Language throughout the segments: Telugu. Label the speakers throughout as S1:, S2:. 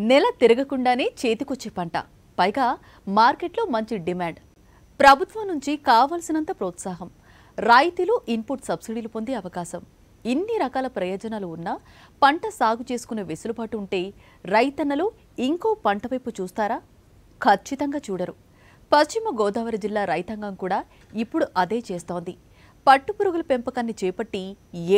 S1: నెల తిరగకుండానే చేతికొచ్చే పంట, పైగా మార్కెట్లో మంచి డిమాండ్, ప్రభుత్వం నుంచి కావాల్సినంత ప్రోత్సాహం, రైతులు ఇన్పుట్ సబ్సిడీలు పొందే అవకాశం, ఇన్ని రకాల ప్రయోజనాలు ఉన్నా పంట సాగు చేసుకునే వెసులుబాటు ఉంటే రైతన్నలు ఇంకో పంట వైపు చూస్తారా? ఖచ్చితంగా చూడరు. పశ్చిమ గోదావరి జిల్లా రైతాంగం కూడా ఇప్పుడు అదే చేస్తోంది. పట్టుపురుగుల పెంపకాన్ని చేపట్టి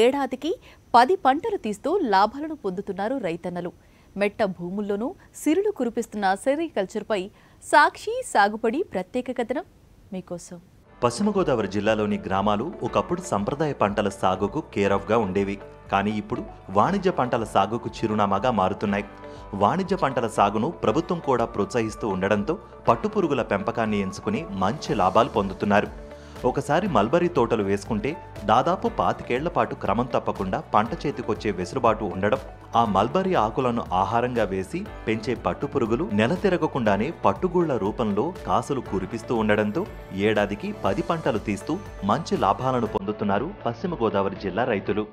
S1: ఏడాదికి 10 పంటలు తీస్తూ లాభాలను పొందుతున్నారు రైతన్నలు. మెట్ట భూముల్లోనూ సిరులు కురిపిస్తున్న సెరికల్చర్పై సాక్షి సాగుబడి ప్రత్యేక కథనం మీకోసం.
S2: పశ్చిమ గోదావరి జిల్లాలోని గ్రామాలు ఒకప్పుడు సంప్రదాయ పంటల సాగుకు కేరాఫ్గా ఉండేవి. కానీ ఇప్పుడు వాణిజ్య పంటల సాగుకు చిరునామాగా మారుతున్నాయి. వాణిజ్య పంటల సాగును ప్రభుత్వం కూడా ప్రోత్సహిస్తూ ఉండడంతో పట్టుపురుగుల పెంపకాన్ని ఎంచుకుని మంచి లాభాలు పొందుతున్నారు. ఒకసారి మల్బరీ తోటలు వేసుకుంటే దాదాపు 25 ఏళ్ల పాటు క్రమం తప్పకుండా పంట చేతికొచ్చే వెసులుబాటు ఉండడం, ఆ మల్బరీ ఆకులను ఆహారంగా వేసి పెంచే పట్టుపురుగులు నెల తిరగకుండానే పట్టుగూళ్ల రూపంలో కాసులు కురిపిస్తూ ఉండడంతో ఏడాదికి 10 పంటలు తీస్తూ మంచి లాభాలను పొందుతున్నారు పశ్చిమ గోదావరి జిల్లా రైతులు.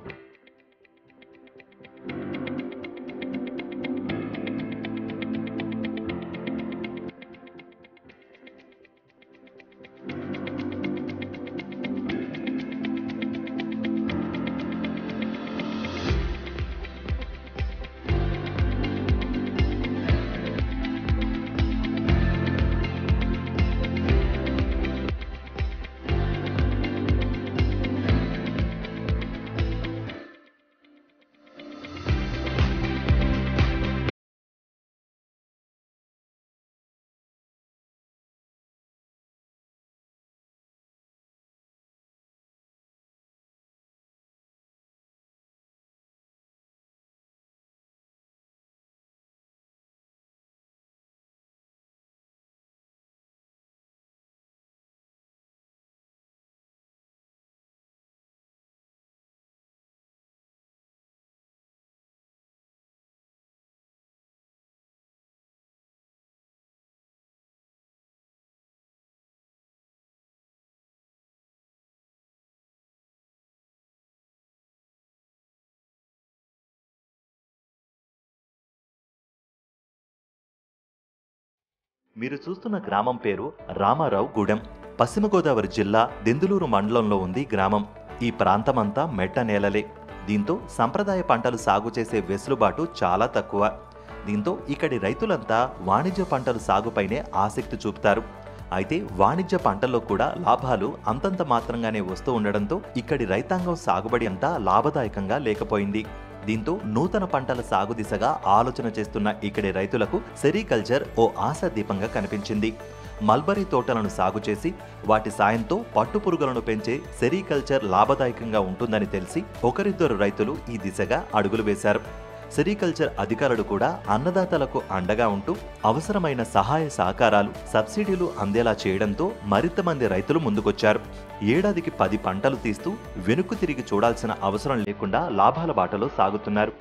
S2: మీరు చూస్తున్న గ్రామం పేరు రామారావు గూడెం. పశ్చిమ గోదావరి జిల్లా దెందులూరు మండలంలో ఉంది గ్రామం. ఈ ప్రాంతమంతా మెట్ట నేలలే. దీంతో సంప్రదాయ పంటలు సాగు చేసే వెసులుబాటు చాలా తక్కువ. దీంతో ఇక్కడి రైతులంతా వాణిజ్య పంటలు సాగుపైనే ఆసక్తి చూపుతారు. అయితే వాణిజ్య పంటల్లో కూడా లాభాలు అంతంత మాత్రంగానే వస్తూ ఉండడంతో ఇక్కడి రైతాంగం సాగుబడి అంతా లాభదాయకంగా లేకపోయింది. దీంతో నూతన పంటల సాగు దిశగా ఆలోచన చేస్తున్న ఇక్కడి రైతులకు సెరికల్చర్ ఓ ఆశాదీపంగా కనిపించింది. మల్బరీ తోటలను సాగు చేసి వాటి సాయంతో పట్టుపురుగులను పెంచే సెరికల్చర్ లాభదాయకంగా ఉంటుందని తెలిసి ఒకరిద్దరు రైతులు ఈ దిశగా అడుగులు వేశారు. సెరికల్చర్ అధికారులు కూడా అన్నదాతలకు అండగా ఉంటూ అవసరమైన సహాయ సహకారాలు, సబ్సిడీలు అందేలా చేయడంతో మరింత మంది రైతులు ముందుకొచ్చారు. ఏడాదికి 10 పంటలు తీస్తూ వెనుక్కు తిరిగి చూడాల్సిన అవసరం లేకుండా లాభాల బాటలో సాగుతున్నారు.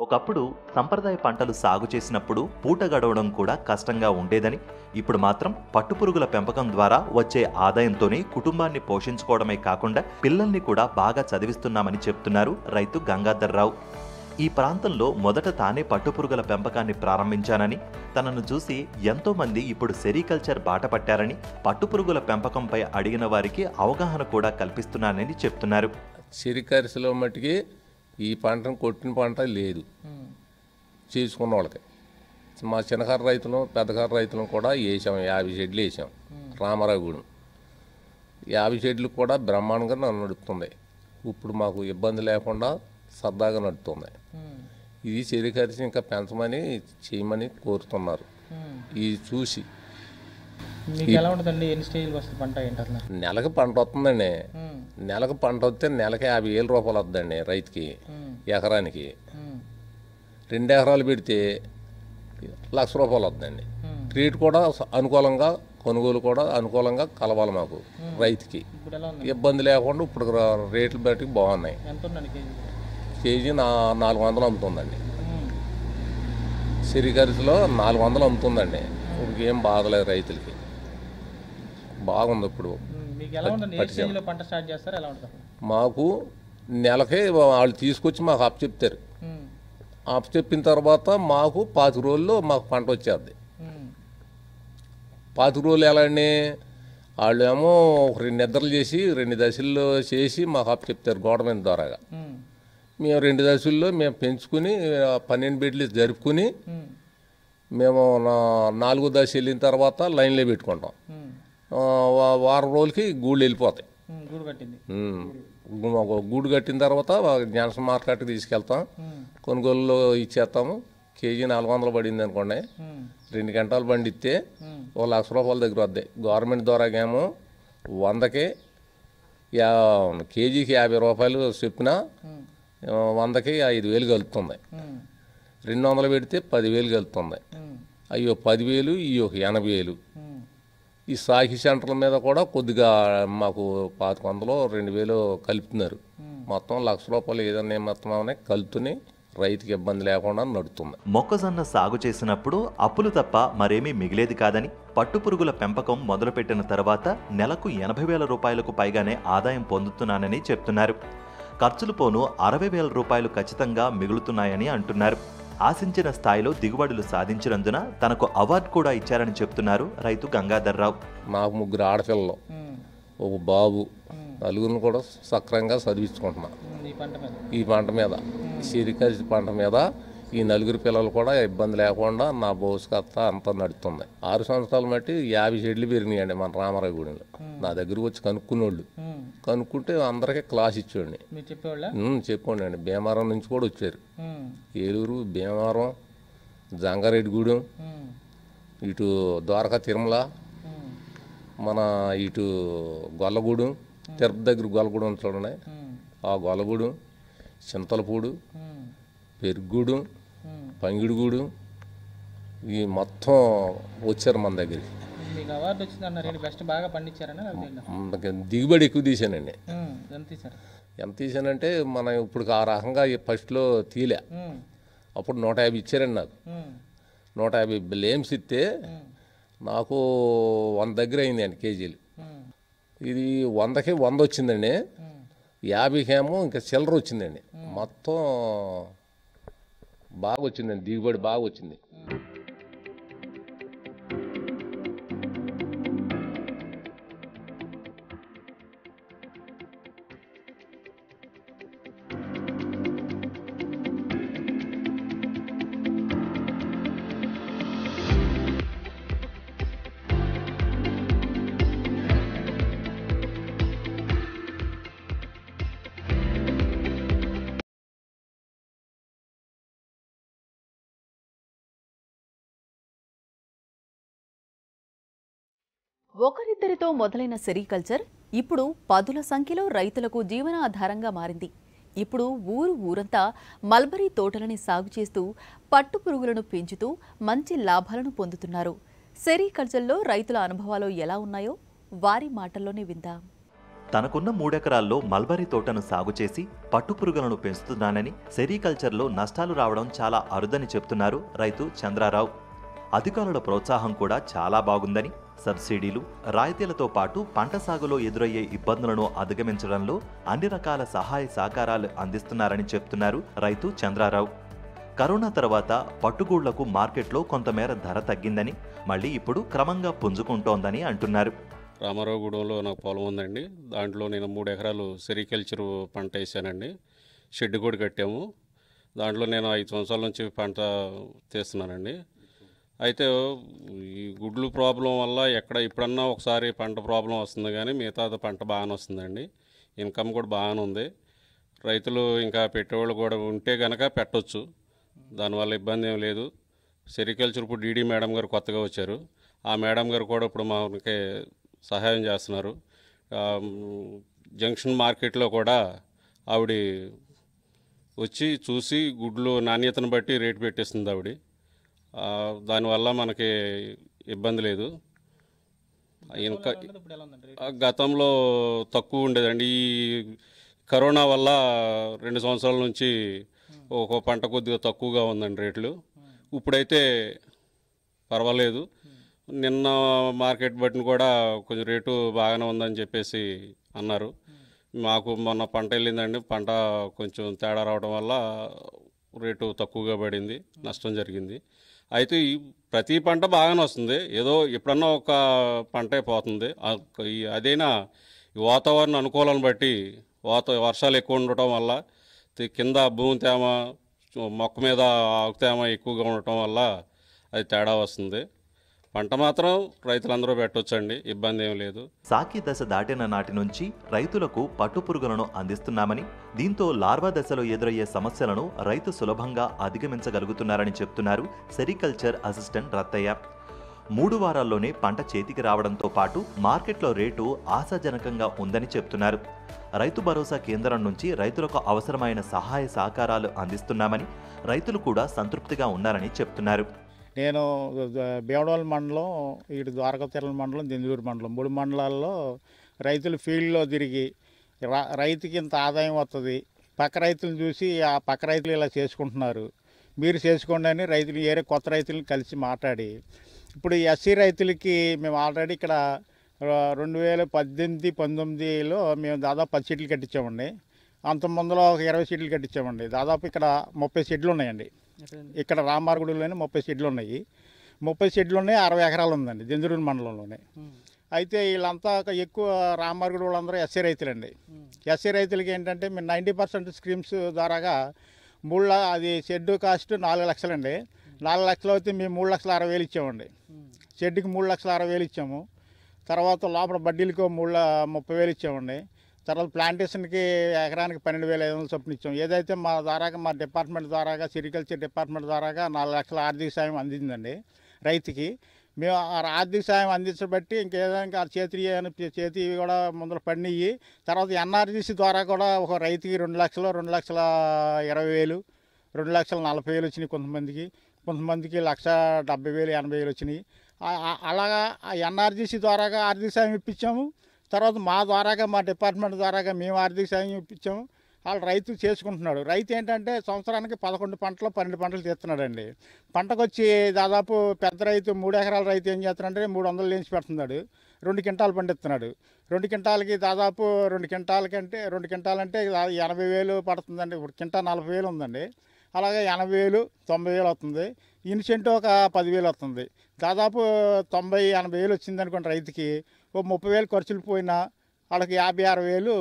S2: ఒకప్పుడు సంప్రదాయ పంటలు సాగు చేసినప్పుడు పూట గడవడం కూడా కష్టంగా ఉండేదని, ఇప్పుడు మాత్రం పట్టుపురుగుల పెంపకం ద్వారా వచ్చే ఆదాయంతోనే కుటుంబాన్ని పోషించుకోవడమే కాకుండా పిల్లల్ని కూడా బాగా చదివిస్తున్నామని చెప్తున్నారు రైతు గంగాధర్రావు. ఈ ప్రాంతంలో మొదట తానే పట్టుపురుగుల పెంపకాన్ని ప్రారంభించానని, తనను చూసి ఎంతో మంది ఇప్పుడు సెరికల్చర్ బాట పట్టారని, పట్టుపురుగుల పెంపకంపై అడిగిన వారికి అవగాహన కూడా కల్పిస్తున్నానని చెప్తున్నారు.
S3: సెరికల్చర్లో మట్టుకి ఈ పంటను కొట్టిన పంట లేదు చేసుకున్న వాళ్ళకి. మా చిన్నకారు రైతులు పెద్దకారు రైతులు కూడా వేసాం, 50 షెడ్లు వేసాం రామారావు గూడెం. 50 షెడ్లు కూడా బ్రహ్మాండంగా నడుస్తుంది. ఇప్పుడు మాకు ఇబ్బంది లేకుండా సరదాగా నడుస్తుంది. ఇది సెరికల్చర్ ఇంకా పెంచమని చేయమని కోరుతున్నారు. ఇది చూసి
S4: మీకు ఎలా ఉంటుందండి? ఎన్ని స్టేజ్లు వస్తుంది పంట ఏంటి అసలు?
S3: నెలకు పంట వస్తుందండి. నెలకు పంట వస్తే నెలకి 50,000 రూపాయలు వస్తుందండి రైతుకి ఎకరానికి. 2 ఎకరాలు పెడితే 1,00,000 రూపాయలు వస్తుందండి. రేటు కూడా అనుకూలంగా, కొనుగోలు కూడా అనుకూలంగా కలవాలి మాకు రైతుకి.
S4: ఇప్పుడు ఎలా ఉంది?
S3: ఇబ్బంది లేకుండా ఇప్పుడు రేట్లు బట్టి బాగున్నాయి.
S4: ఎంత ఉందండి కేజీ?
S3: కేజీ 400 అమ్ముతుందండి. సిరికరిసిలో 400 అమ్ముతుందండి. ఇప్పుడు ఏం బాధలేదు రైతులకి, బాగుంది ఇప్పుడు.
S4: మీకు ఎలా ఉంటుంది? ఏ స్టేజ్లో పంట స్టార్ట్ చేస్తారు? ఎలా ఉంటుంది?
S3: మాకు నెలకే వాళ్ళు తీసుకొచ్చి మాకు అప్పు చెప్తారు. అప్పు చెప్పిన తర్వాత మాకు 5 రోజుల్లో మాకు పంట వచ్చేది. 5 రోజులు ఎలా అండి? వాళ్ళు ఏమో 2 నిద్రలు చేసి 2 దశల్లో చేసి మాకు అప్పు చెప్తారు గవర్నమెంట్ ద్వారాగా. మేము 2 దశల్లో మేము పెంచుకుని 12 బెడ్లు జరుపుకుని మేము 4వ దశ వెళ్ళిన తర్వాత లైన్లో పెట్టుకుంటాం. వారం రోజులకి గూళ్ళు వెళ్ళిపోతాయి.
S4: గూడు కట్టింది.
S3: గూడు కట్టిన తర్వాత జనరల్ మార్కెట్కి తీసుకెళ్తాం, కొనుగోలులో ఇచ్చేస్తాము. కేజీ 400 పడింది అనుకోండి, 2 గంటలు బండి ఇస్తే 1,00,000 రూపాయల దగ్గర వద్దాయి. గవర్నమెంట్ ద్వారాకేమో 100కి కేజీకి 50 రూపాయలు చెప్పిన 100కి 5,000 కలుపుతుంది. 200 పెడితే 10,000 కలుపుతుంది. అయ్యో 10,000, ఈ 80,000. ఈ సాకి సెంటర్ల మీద కూడా కొద్దిగా మాకు 1,500, 2,000 కలుపుతున్నారు. మొత్తం 1,00,000 రూపాయలు ఏదన్నా మొత్తం కలుపుతుని రైతుకి ఇబ్బంది లేకుండా నడుస్తుంది.
S2: మొక్కజొన్న సాగు చేసినప్పుడు అప్పులు తప్ప మరేమీ మిగిలేది కాదని, పట్టుపురుగుల పెంపకం మొదలుపెట్టిన తర్వాత నెలకు 80,000 రూపాయలకు పైగానే ఆదాయం పొందుతున్నానని చెప్తున్నారు. ఖర్చులు పోను 60,000 రూపాయలు ఖచ్చితంగా మిగులుతున్నాయని అంటున్నారు. ఆశించిన స్థాయిలో దిగుబడులు సాధించినందున తనకు అవార్డు కూడా ఇచ్చారని చెప్తున్నారు రైతు గంగాధర్రావు.
S3: మాకు 3 ఆడపిల్లలు, ఒక బాబు, నలుగురిని కూడా సక్రమంగా చదివించుకుంటున్నా. ఈ పంట మీద, సిరికరిసి పంట మీద ఈ 4 పిల్లలు కూడా ఇబ్బంది లేకుండా నా భవిష్యత్తు అంతా నడుస్తుంది. 6 సంవత్సరాలు బట్టి 50 షెడ్లు పెరిగినాయండి మన రామారావు గూడెంలో. నా దగ్గరకు వచ్చి కనుక్కునేవాళ్ళు, కనుక్కుంటే అందరికీ క్లాస్ ఇచ్చేవాడిని. చెప్పండి అండి. భీమవరం నుంచి కూడా వచ్చారు. ఏలూరు, భీమవరం, జంగారెడ్డిగూడెం, ఇటు ద్వారకా తిరుమల, మన ఇటు గొల్లగూడెం, తిరుపతి దగ్గర గొల్లగూడెం చూడండి, ఆ గొల్లగూడెం, చింతలపూడు, పెరుగుగూడెం, పంగిడిగూడు, ఈ మొత్తం వచ్చారు మన దగ్గరికి.
S4: మీకు అవార్డు వచ్చిందన్నారు, బెస్ట్ బాగా పండించారని.
S3: దిగుబడి ఎక్కువ తీసానండి. ఎంత తీసానంటే మనం ఇప్పుడు ఆ రకంగా ఫస్ట్లో తీలే. అప్పుడు 150 ఇచ్చారండి నాకు. 150 బ్లేమ్స్ ఇస్తే నాకు 100 దగ్గర అయిందండి కేజీలు. ఇది 100కి 100 వచ్చిందండి. 50కేమో ఇంకా చిల్లర వచ్చిందండి. మొత్తం బాగా వచ్చిందండి, దిగుబడి బాగా వచ్చింది.
S1: ఒకరిద్దరితో మొదలైన సెరికల్చర్ ఇప్పుడు పదుల సంఖ్యలో రైతులకు జీవనాధారంగా మారింది. ఇప్పుడు ఊరంతా మల్బరీ తోటలని సాగు చేస్తూ పట్టుపురుగులను పెంచుతూ మంచి లాభాలను పొందుతున్నారు. సెరికల్చర్లో రైతుల అనుభవాలు ఎలా ఉన్నాయో వారి మాటల్లోనే విందాం.
S2: తనకున్న 3 ఎకరాల్లో మల్బరీ తోటను సాగు చేసి పట్టుపురుగులను పెంచుతున్నానని, సెరికల్చర్లో నష్టాలు రావడం చాలా అరుదని చెప్తున్నారు రైతు చంద్రారావు. అధికారుల ప్రోత్సాహం కూడా చాలా బాగుందని, సబ్సిడీలు, రాయితీలతో పాటు పంట సాగులో ఎదురయ్యే ఇబ్బందులను అధిగమించడంలో అన్ని రకాల సహాయ సహకారాలు అందిస్తున్నారని చెప్తున్నారు రైతు చంద్రారావు. కరోనా తర్వాత పట్టుగూళ్లకు మార్కెట్లో కొంతమేర ధర తగ్గిందని, మళ్ళీ ఇప్పుడు క్రమంగా పుంజుకుంటోందని అంటున్నారు.
S5: రామారావుగూడెంలో నాకు పొలం ఉందండి. దాంట్లో నేను 3 ఎకరాలు సెరికల్చర్ పంట వేసానండి. షెడ్ కూడా కట్టాము. దాంట్లో నేను 5 సంవత్సరాల నుంచి పంట తీస్తున్నానండి. అయితే ఈ గుడ్లు ప్రాబ్లం వల్ల ఇప్పుడన్నా ఒకసారి పంట ప్రాబ్లం వస్తుంది, కానీ మిగతా పంట బాగానే వస్తుందండి. ఇన్కమ్ కూడా బాగానే ఉంది. రైతులు ఇంకా పెట్టేవాళ్ళు కూడా ఉంటే కనుక పెట్టవచ్చు, దానివల్ల ఇబ్బంది ఏం లేదు. సెరికల్చర్ ఇప్పుడు డీడీ మేడం గారు కొత్తగా వచ్చారు. ఆ మేడం గారు కూడా ఇప్పుడు మనకి సహాయం చేస్తున్నారు. జంక్షన్ మార్కెట్లో కూడా ఆవిడ వచ్చి చూసి గుడ్లు నాణ్యతను బట్టి రేటు పెట్టేస్తుంది ఆవిడ. దానివల్ల మనకి ఇబ్బంది లేదు. ఇంకా
S4: ఇప్పుడు ఎలా ఉందండి?
S5: గతంలో తక్కువ ఉండేదండి. ఈ కరోనా వల్ల 2 సంవత్సరాల నుంచి ఒక పంట కొద్దిగా తక్కువగా ఉందండి రేట్లు. ఇప్పుడైతే పర్వాలేదు. నిన్న మార్కెట్ బట్టిన కూడా కొంచెం రేటు బాగానే ఉందని చెప్పేసి అన్నారు. మాకు మొన్న పంట వెళ్ళిందండి, పంట కొంచెం తేడా రావడం వల్ల రేటు తక్కువగా పడింది, నష్టం జరిగింది. అయితే ఈ ప్రతి పంట బాగానే వస్తుంది, ఏదో ఎప్పుడన్నా ఒక పంటే పోతుంది. అదైనా ఈ వాతావరణ అనుకూలాన్ని బట్టి వర్షాలు ఎక్కువ ఉండటం వల్ల కింద భూమి తేమ, మొక్క మీద ఆకు తేమ ఎక్కువగా ఉండటం వల్ల అది తేడా వస్తుంది. పంట మాత్రం రైతులందరూ పెట్టొచ్చండి, ఇబ్బంది ఏం లేదు.
S2: సాకి దశ దాటిన నాటి నుంచి రైతులకు పట్టుపురుగులను అందిస్తున్నామని, దీంతో లార్వా దశలో ఎదురయ్యే సమస్యలను రైతు సులభంగా అధిగమించగలుగుతున్నారని చెప్తున్నారు సెరికల్చర్ అసిస్టెంట్ రత్తయ్య. 3 వారాల్లోనే పంట చేతికి రావడంతో పాటు మార్కెట్లో రేటు ఆశాజనకంగా ఉందని చెప్తున్నారు. రైతు భరోసా కేంద్రం నుంచి రైతులకు అవసరమైన సహాయ సహకారాలు అందిస్తున్నామని, రైతులు కూడా సంతృప్తిగా ఉన్నారని చెప్తున్నారు.
S6: నేను భీమడోలు మండలం, ఇటు ద్వారకాతిరుల మండలం, దెందులూరు మండలం 3 మండలాల్లో రైతులు ఫీల్డ్లో తిరిగి రైతుకి ఇంత ఆదాయం వస్తుంది, పక్క రైతులను చూసి ఆ పక్క రైతులు ఇలా చేసుకుంటున్నారు, మీరు చేసుకోండి అని రైతులు ఏరే కొత్త రైతులను కలిసి మాట్లాడి, ఇప్పుడు ఎస్సీ రైతులకి మేము ఆల్రెడీ ఇక్కడ 2018-19లో మేము దాదాపు 10 షెడ్లు కట్టించామండి. అంత ముందులో ఒక 20 షెడ్లు కట్టించామండి. దాదాపు ఇక్కడ 30 షెడ్లు ఉన్నాయండి. ఇక్కడ రామారగుడిలోనే 30 షెడ్లు ఉన్నాయి. 30 షెడ్లు ఉన్నాయి, 60 ఎకరాలు ఉందండి దెందులూరు మండలంలోనే. అయితే వీళ్ళంతా ఎక్కువ రామారగుడి వాళ్ళందరూ ఎస్సీ రైతులండి. ఎస్సీ రైతులకి ఏంటంటే మేము 90% స్కీమ్స్ ద్వారాగా అది షెడ్ కాస్ట్ 4 లక్షలండి. 4 లక్షలు అయితే మేము 3,60,000 ఇచ్చామండి. షెడ్కి 3,60,000 ఇచ్చాము. తర్వాత లోపల బడ్డీలకు 30,000 ఇచ్చామండి. తర్వాత ప్లాంటేషన్కి ఎకరానికి 12,500 చొప్పున ఇచ్చాం. ఏదైతే మా ద్వారాగా, మా డిపార్ట్మెంట్ ద్వారాగా, సెరికల్చర్ డిపార్ట్మెంట్ ద్వారాగా 4 లక్షల ఆర్థిక సాయం అందిందండి రైతుకి. మేము ఆ ఆర్థిక సాయం అందించబట్టి ఇంకేదైనా చేతి కూడా ముందర పడినవి. తర్వాత ఎన్ఆర్జీసీ ద్వారా కూడా ఒక రైతుకి 2 లక్షలు, 2,20,000, 2,40,000 వచ్చినాయి కొంతమందికి. 1,70,000, 80,000 వచ్చినాయి. అలాగా ఎన్ఆర్జీసీ ద్వారాగా ఆర్థిక సాయం ఇప్పించాము. తర్వాత మా ద్వారాగా, మా డిపార్ట్మెంట్ ద్వారాగా మేము ఆర్థిక సాయం ఇప్పించాము. వాళ్ళు రైతు చేసుకుంటున్నాడు. రైతు ఏంటంటే సంవత్సరానికి 11 పంటలు, 12 పంటలు తీస్తున్నాడండి. పంటకు వచ్చి దాదాపు పెద్ద రైతు 3 ఎకరాల రైతు ఏం చేస్తున్నాడంటే 300 లేచి పెడుతున్నాడు, 2 క్వింటాలు పండిస్తున్నాడు. 2 క్వింటాలకి దాదాపు 2 క్వింటాలంటే 80,000 పడుతుందండి. ఇప్పుడు క్వింటా 40,000 ఉందండి. అలాగే 80,000, 90,000 వస్తుంది. ఇన్సెంటివ్ ఒక 10,000 వస్తుంది. దాదాపు 90,000-80,000 వచ్చింది అనుకోండి రైతుకి. ఓ 30,000 ఖర్చులు పోయినా వాళ్ళకి 50,000-60,000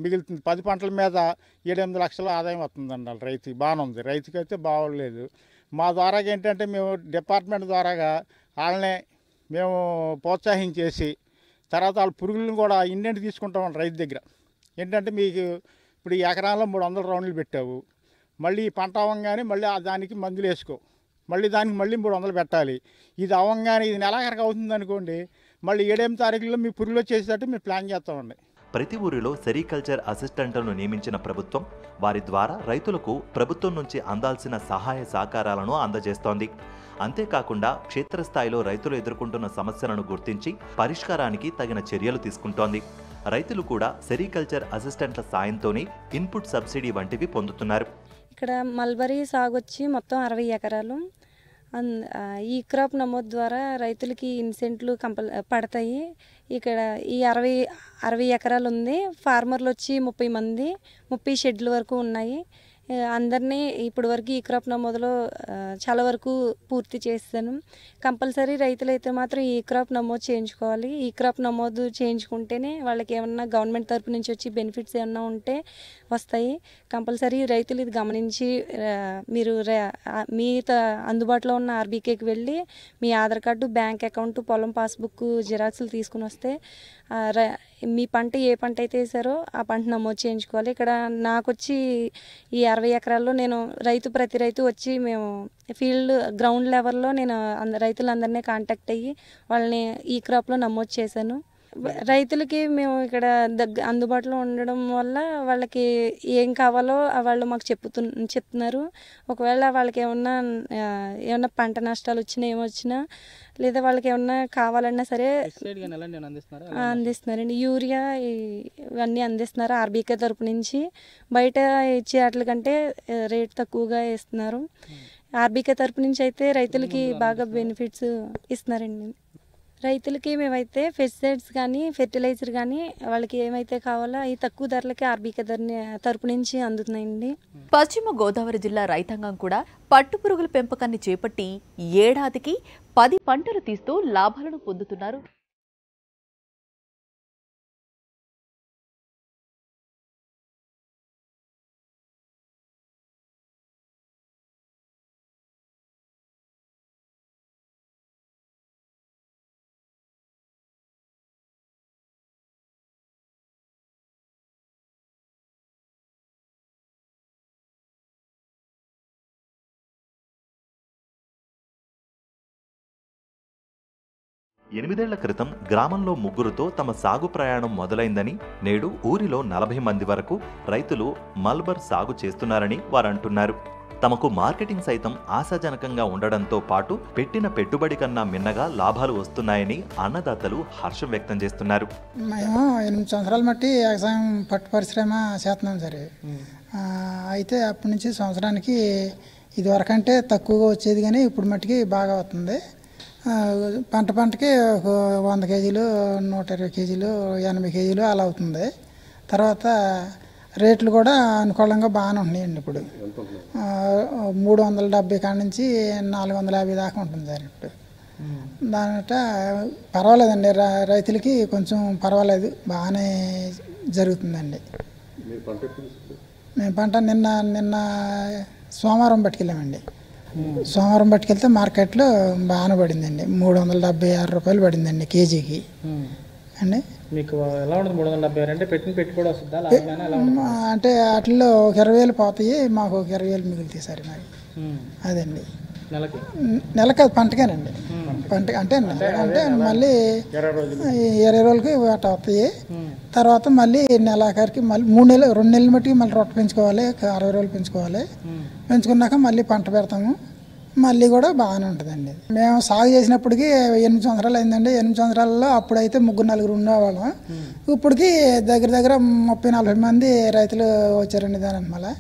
S6: మిగులుతుంది. 10 పంటల మీద 7-8 లక్షల ఆదాయం వస్తుందండి వాళ్ళ రైతుకి. బాగానే ఉంది, రైతుకి అయితే బాగోలేదు. మా ద్వారాగా ఏంటంటే మేము డిపార్ట్మెంట్ ద్వారాగా వాళ్ళని మేము ప్రోత్సహించేసి, తర్వాత వాళ్ళ పురుగులను కూడా ఇండెంట్ తీసుకుంటామండి రైతు దగ్గర. ఏంటంటే మీకు ఇప్పుడు ఈ ఎకరాల్లో 300 రౌండ్లు పెట్టావు, మళ్ళీ ఈ పంట అవ్వగానే మళ్ళీ దానికి మందులు వేసుకో, మళ్ళీ దానికి మళ్ళీ 300 పెట్టాలి. ఇది అవ్వగానే ఇది నెలాఖరికి అవుతుంది అనుకోండి, మళ్ళీ 7-8 తారీఖుల్లో మీ పురుగులు వచ్చేసేటట్టు మేము ప్లాన్ చేస్తామండి.
S2: ప్రతి ఊరిలో సెరికల్చర్ అసిస్టెంట్లను నియమించిన ప్రభుత్వం వారి ద్వారా రైతులకు ప్రభుత్వం నుంచి అందాల్సిన సహాయ సహకారాలను అందజేస్తోంది. అంతేకాకుండా క్షేత్రస్థాయిలో రైతులు ఎదుర్కొంటున్న సమస్యలను గుర్తించి పరిష్కారానికి తగిన చర్యలు తీసుకుంటోంది. రైతులు కూడా సెరికల్చర్ అసిస్టెంట్ల సాయంతోనే ఇన్పుట్ సబ్సిడీ వంటివి పొందుతున్నారు.
S7: ఇక్కడ మల్బరీ సాగు వచ్చి మొత్తం 60 ఎకరాలు. ఈ క్రాప్ నమోదు ద్వారా రైతులకి ఇన్సెంట్లు పడతాయి. ఇక్కడ ఈ 60 ఎకరాలు ఉంది. ఫార్మర్లు వచ్చి 30 మంది, 30 షెడ్ల వరకు ఉన్నాయి. అందరినీ ఇప్పటి వరకు ఈ క్రాప్ నమోదులో చాలా వరకు పూర్తి చేస్తాను. కంపల్సరీ రైతులైతే మాత్రం ఈ క్రాప్ నమోదు చేయించుకోవాలి. ఈ క్రాప్ నమోదు చేయించుకుంటేనే వాళ్ళకి ఏమన్నా గవర్నమెంట్ తరపు నుంచి వచ్చి బెనిఫిట్స్ ఏమన్నా ఉంటే వస్తాయి. కంపల్సరీ రైతులు ఇది గమనించి మీరు మీ అందుబాటులో ఉన్న ఆర్బీకేకి వెళ్ళి మీ ఆధార్ కార్డు, బ్యాంక్ అకౌంట్, పొలం పాస్బుక్ జిరాక్స్లు తీసుకుని వస్తే మీ పంట ఏ పంట అయితే వేసారో ఆ పంట నమోదు చేయించుకోవాలి. ఇక్కడ నాకు వచ్చి ఈ 60 ఎకరాల్లో నేను ప్రతి రైతు వచ్చి మేము ఫీల్డ్ గ్రౌండ్ లెవెల్లో నేను రైతులందరినీ కాంటాక్ట్ అయ్యి వాళ్ళని ఈ క్రాప్లో నమోదు చేశాను. రైతులకి మేము ఇక్కడ అందుబాటులో ఉండడం వల్ల వాళ్ళకి ఏం కావాలో వాళ్ళు మాకు చెప్తున్నారు. ఒకవేళ వాళ్ళకి ఏమన్నా పంట నష్టాలు వచ్చినా ఏమొచ్చినా లేదా వాళ్ళకి ఏమన్నా కావాలన్నా సరే అందిస్తున్నారండి. యూరియా ఇవన్నీ అందిస్తున్నారు ఆర్బీకే తరపు నుంచి. బయట ఇచ్చే వాటి కంటే రేట్ తక్కువగా ఇస్తున్నారు. ఆర్బీకే తరపు నుంచి అయితే రైతులకి బాగా బెనిఫిట్స్ ఇస్తున్నారండి. రైతులకి మేమైతే పెస్టిసైడ్స్ కానీ ఫెర్టిలైజర్ కానీ వాళ్ళకి ఏమైతే కావాలో అవి తక్కువ ధరలకి ఆర్బీకే తరపు నుంచి అందుతున్నాయండి.
S1: పశ్చిమ గోదావరి జిల్లా రైతాంగం కూడా పట్టుపురుగుల పెంపకాన్ని చేపట్టి ఏడాదికి 10 పంటలు తీస్తూ లాభాలను పొందుతున్నారు.
S2: ఎనిమిదేళ్ల క్రితం గ్రామంలో ముగ్గురుతో తమ సాగు ప్రయాణం మొదలైందని, నేడు ఊరిలో 40 మంది వరకు రైతులు మల్బర్ సాగు చేస్తున్నారని వారంటున్నారు. తమకు మార్కెటింగ్ సైతం ఆశాజనకంగా ఉండడంతో పాటు పెట్టిన పెట్టుబడి కన్నా మిన్నగా లాభాలు వస్తున్నాయని అన్నదాతలు హర్షం వ్యక్తం చేస్తున్నారు.
S8: మేము 8 సంవత్సరాల మట్టి వ్యవసాయం పట్టు పరిశ్రమ చేస్తున్నాం సరే. అయితే అప్పటి నుంచి సంవత్సరానికి ఇదివరకంటే తక్కువగా వచ్చేది, కానీ ఇప్పుడు మట్టికి బాగా వస్తుంది. పంటకి 100 కేజీలు 120 కేజీలు 80 కేజీలు అలా అవుతుంది. తర్వాత రేట్లు కూడా అనుకూలంగా బాగానే ఉన్నాయండి. ఇప్పుడు 370 కాడ నుంచి 450 దాకా ఉంటుంది సార్. ఇప్పుడు దానిట పర్వాలేదండి, రైతులకి కొంచెం పర్వాలేదు, బాగానే జరుగుతుందండి. మేము పంట నిన్న సోమవారం పట్టుకెళ్ళామండి. సోమవారం పట్టుకెళ్తే మార్కెట్లో బాగానే పడిందండి. 376 రూపాయలు పడిందండి కేజీకి అండి.
S4: మీకు ఎలా ఉంటుంది 376 అంటే పెట్టుబడి వస్తుందా?
S8: అంటే వాటిల్లో 20,000 పోతాయి, మాకు 20,000 మిగులుతాయి సార్. మరి అదండి నెలకి అది పంటకేనండి. పంట అంటే మళ్ళీ 20 రోజులకి వాటి వస్తాయి. తర్వాత మళ్ళీ నెలాఖరికి మళ్ళీ 3 నెలలు 2 నెలల మట్టుకి మళ్ళీ రొట్ట పెంచుకోవాలి, 60 రోజులు పెంచుకోవాలి. పెంచుకున్నాక మళ్ళీ పంట పెడతాము. మళ్ళీ కూడా బాగానే ఉంటుందండి. మేము సాగు చేసినప్పటికీ 8 సంవత్సరాలు అయిందండి. 8 సంవత్సరాల్లో అప్పుడైతే 3-4 ఉండేవాళ్ళం. ఇప్పటికి దగ్గర 30-40 మంది రైతులు వచ్చారండి. దాని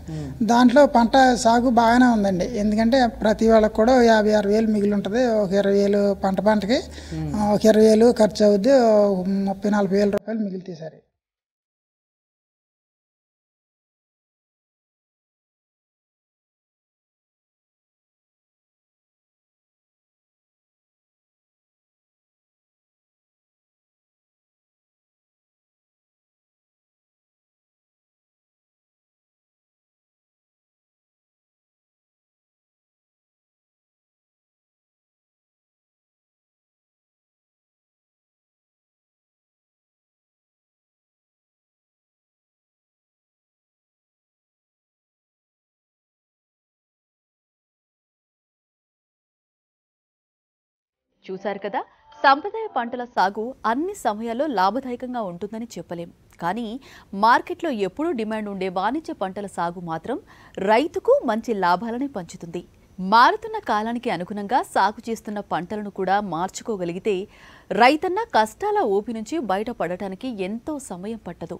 S8: దాంట్లో పంట సాగు బాగానే ఉందండి. ఎందుకంటే ప్రతి వాళ్ళకి కూడా 50-60 వేలు మిగిలి ఉంటుంది. ఒక 20 వేలు పంటకి ఒక 20 వేలు ఖర్చు అవుద్ది. 30-40 వేల రూపాయలు మిగిలితే సరే.
S1: చూశారు కదా, సంప్రదాయ పంటల సాగు అన్ని సమయాల్లో లాభదాయకంగా ఉంటుందని చెప్పలేం. కానీ మార్కెట్లో ఎప్పుడూ డిమాండ్ ఉండే వాణిజ్య పంటల సాగు మాత్రం రైతుకు మంచి లాభాలని పంచుతుంది. మారుతున్న కాలానికి అనుగుణంగా సాగు చేస్తున్న పంటలను కూడా మార్చుకోగలిగితే రైతన్న కష్టాల ఊపి నుంచి బయటపడటానికి ఎంతో సమయం పట్టదు.